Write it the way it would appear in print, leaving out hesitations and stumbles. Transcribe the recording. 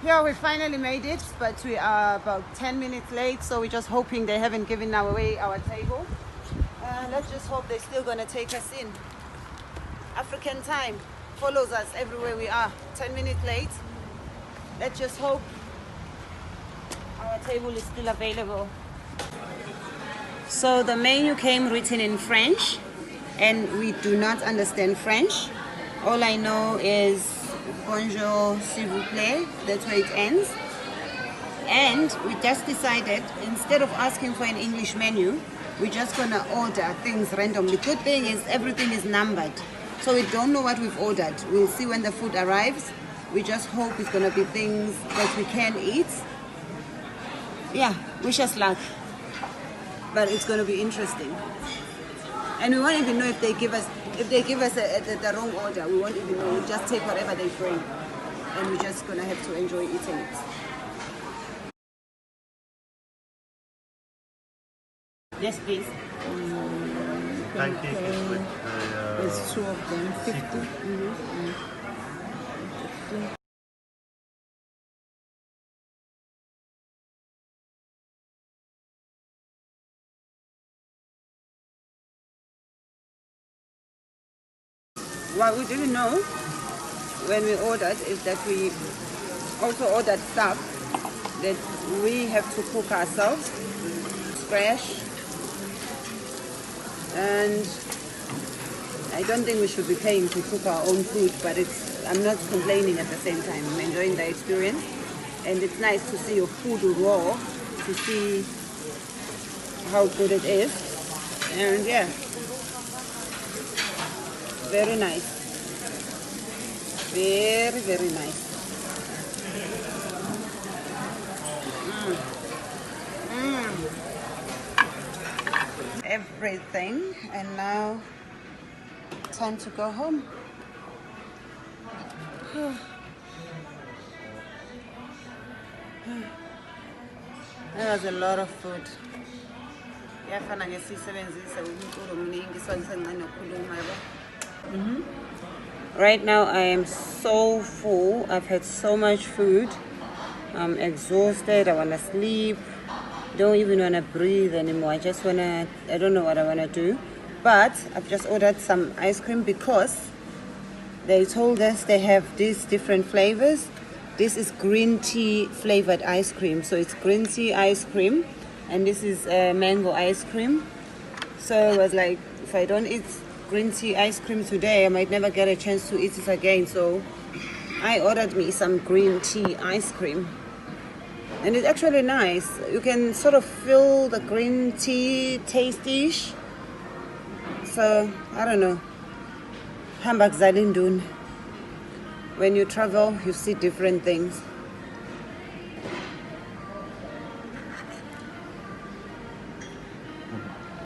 Yeah, we finally made it, but we are about 10 minutes late, so we're just hoping they haven't given away our table. Let's just hope they're still gonna take us in. African time follows us everywhere we are. 10 minutes late. Let's just hope our table is still available. So the menu came written in French, and we do not understand French. All I know is bonjour, s'il vous plaît. That's where it ends. And we just decided, instead of asking for an English menu, we're just gonna order things randomly. Good thing is everything is numbered, so we don't know what we've ordered. We'll see when the food arrives. We just hope it's gonna be things that we can eat. Yeah, wish us luck. But it's gonna be interesting. And we won't even know if they give us the wrong order. We won't even know. We'll just take whatever they bring, and we're just gonna have to enjoy eating it. Yes, please. Pancake with There's two of them. 50. What we didn't know when we ordered is that we also ordered stuff that we have to cook ourselves, fresh. And I don't think we should be paying to cook our own food, but I'm not complaining at the same time. I'm enjoying the experience, and it's nice to see your food raw, to see how good it is. And yeah, very nice. Very, very nice. Everything, and now time to go home. That was a lot of food. Right now I am so full. I've had so much food. I'm exhausted. I want to sleep. Don't even want to breathe anymore. I don't know what I want to do. But I've just ordered some ice cream because they told us they have these different flavors. This is green tea flavored ice cream. So it's green tea ice cream, and this is mango ice cream. So I was like, if I don't eat green tea ice cream today, I might never get a chance to eat it again. So I ordered me some green tea ice cream. And it's actually nice. You can sort of feel the green tea taste-ish. So, I don't know. Hamba 𝙏𝙘𝙧. When you travel, you see different things.